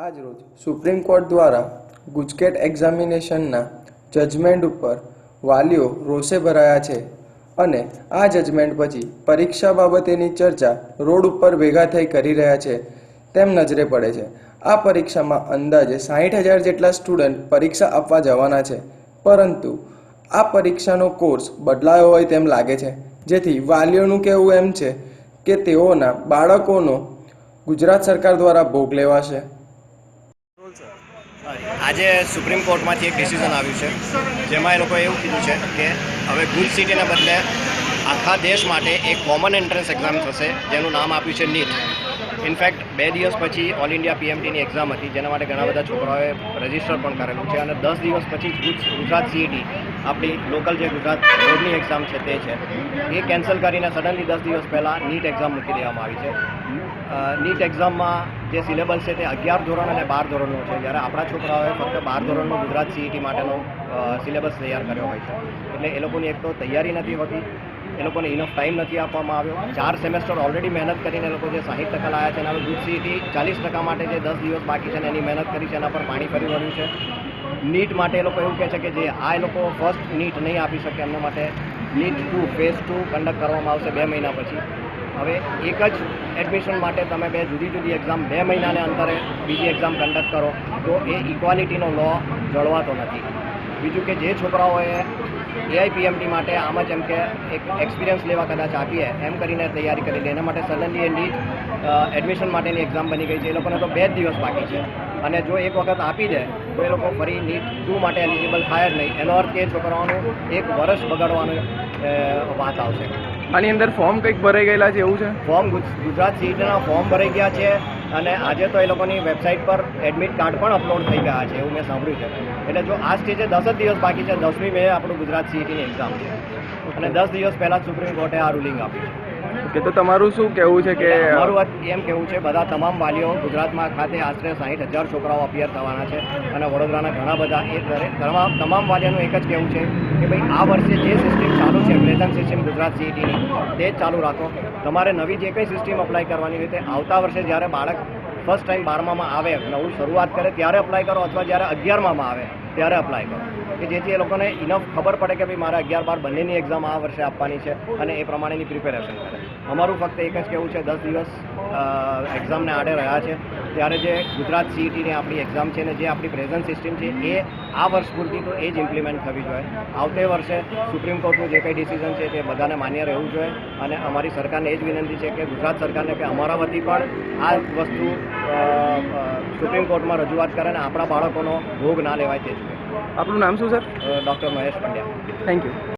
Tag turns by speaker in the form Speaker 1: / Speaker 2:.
Speaker 1: આજરોજ supreme court દ્વારા GUJCET એક્ઝામિનેશનના judgement ઉપર વાલીઓ રોષે ભરાયા છે અને આ જજમેન્ટ પછી પરીક્ષા બાબતેની ચર્ચા રોડ ઉપર ભેગા થઈ કરી રહ્યા છે તેમ નજરે પડે છે। આ પરીક્ષામાં અંદાજે 60,000 જેટલા સ્ટુડન્ટ પરીક્ષા આપવા જવાના છે, પરંતુ આ પરીક્ષાનો કોર્સ બદલાયો હોય તેમ લાગે છે, જેથી વાલીઓનું કહેવું એમ છે કે તેઓના બાળકોનો ગુજરાત સરકાર દ્વારા ભોગ લેવાશે।
Speaker 2: આજે સુપ્રીમ કોર્ટમાંથી એક ડિસિઝન આવ્યું છે, જેમાં એ લોકોએ એવું કીધું છે કે હવે ગુજ સિટીને બદલે આખા દેશ માટે એક કોમન એન્ટ્રન્સ એક્ઝામ થશે, જેનું નામ આપ્યું છે નીટ। ઇનફેક્ટ 2 દિવસ પછી ઓલ ઇન્ડિયા PMTની એક્ઝામ હતી, જેના માટે ઘણા બધા છોકરાઓએ રજિસ્ટર પણ કરેલું છે, અને 10 દિવસ પછી ગુજરાત CET આપણી લોકલ જે ગુજરાત બોર્ડની એક્ઝામ છે તે છે, એ કેન્સલ કરીને સડનલી 10 દિવસ પહેલાં નીટ એક્ઝામ મૂકી દેવામાં આવી છે। નીટ એક્ઝામમાં જે સિલેબસ છે તે 11 ધોરણ અને 12 ધોરણનો છે, જ્યારે આપણા છોકરાઓએ ફક્ત 12 ધોરણનો ગુજરાત CET માટેનો સિલેબસ તૈયાર કર્યો હોય છે, એટલે એ લોકોની એક તો તૈયારી નથી હોતી, એ લોકોને ઇનફ ટાઈમ નથી આપવામાં આવ્યો। 4 સેમેસ્ટર ઓલરેડી મહેનત કરીને એ લોકો જે 60% લાવ્યા છે, અને હવે ગુજ CET 40% માટે જે 10 દિવસ બાકી છે ને એની મહેનત કરી છે, એના પર પાણી ફરી વળ્યું છે। નીટ માટે એ લોકો એવું કહે છે કે જે એ લોકો ફર્સ્ટ નીટ નહીં આપી શકે, એમના માટે નીટ 2 ફેઝ 2 કન્ડક્ટ કરવામાં આવશે 2 મહિના પછી। હવે એક જ એડમિશન માટે તમે 2 જુદી જુદી એક્ઝામ 2 મહિનાને અંતરે બીજી એક્ઝામ કન્ડક્ટ કરો તો એ ઇક્વાલિટીનો લો જળવાતો નથી। બીજું કે જે છોકરાઓએ AIPMT માટે આમ જ એમ કે એક એક્સપિરિયન્સ લેવા કદાચ આપીએ એમ કરીને તૈયારી કરી લે, એના માટે સડનલી એ નીટ એડમિશન માટેની એક્ઝામ બની ગઈ છે। એ લોકોને તો 2 જ દિવસ બાકી છે, અને જો એક વખત આપી દે તો એ લોકો ફરી નીટ 2 માટે એલિજિબલ થાય જ નહીં। એનો અર્થ એ છોકરાઓનું 1 વર્ષ બગાડવાની વાત આવશે।
Speaker 1: આની અંદર ફોર્મ કંઈક ભરાઈ ગયેલા છે એવું છે?
Speaker 2: ફોર્મ ગુજરાત CETના ફોર્મ ભરાઈ ગયા છે, અને આજે તો એ લોકોની વેબસાઇટ પર એડમિટ કાર્ડ પણ અપલોડ થઈ ગયા છે, એવું મેં સાંભળ્યું છે। એટલે જો આ સ્ટેજે 10 જ દિવસ બાકી છે, 10મી મે આપણું ગુજરાત CETની એક્ઝામ છે, અને 10 દિવસ પહેલાં સુપ્રીમ કોર્ટે આ રૂલિંગ આપ્યું છે।
Speaker 1: કે તો તમારું શું કહેવું છે કે?
Speaker 2: મારું વાત એમ કહેવું છે, બધા તમામ વાલીઓ ગુજરાતમાં ખાતે આશરે 60,000 છોકરાઓ અપિયર થવાના છે, અને વડોદરાના ઘણા બધા તમામ વાલીઓનું એક જ કહેવું છે કે ભાઈ આ વર્ષે જે સિસ્ટમ ચાલુ છે, પ્રેઝન્ટ સિસ્ટમ ગુજરાત CETની, તે જ ચાલુ રાખો। તમારે નવી જે કંઈ સિસ્ટમ અપ્લાય કરવાની હોય તે આવતા વર્ષે જ્યારે બાળક ફર્સ્ટ ટાઈમ 12મામાં આવે, નવું શરૂઆત કરે ત્યારે અપ્લાય કરો, અથવા જ્યારે 11મામાં આવે ત્યારે અપ્લાય કરો, કે જેથી એ લોકોને ઇનફ ખબર પડે કે ભાઈ મારે 11-12 બંનેની એક્ઝામ આ વર્ષે આપવાની છે, અને એ પ્રમાણેની પ્રિપેરેશન કરે। અમારું ફક્ત એક જ કહેવું છે, 10 દિવસ એક્ઝામને આડે રહ્યા છે, ત્યારે જે ગુજરાત CETની આપણી એક્ઝામ છે ને જે આપણી પ્રેઝન્ટ સિસ્ટમ છે એ આ વર્ષ પૂરતી તો એ જ ઇમ્પ્લિમેન્ટ થવી જોઈએ। આવતે વર્ષે સુપ્રીમ કોર્ટનું જે કંઈ ડિસિઝન છે તે બધાને માન્ય રહેવું જોઈએ, અને અમારી સરકારને એ જ વિનંતી છે કે ગુજરાત સરકારને કે અમારા વતી પણ આ વસ્તુ સુપ્રીમ કોર્ટમાં રજૂઆત કરે અને આપણા બાળકોનો ભોગ ના લેવાય તે જોઈએ।
Speaker 1: આપનું નામ શું sir?
Speaker 2: Doctor Mahesh Pandya.
Speaker 1: Thank you.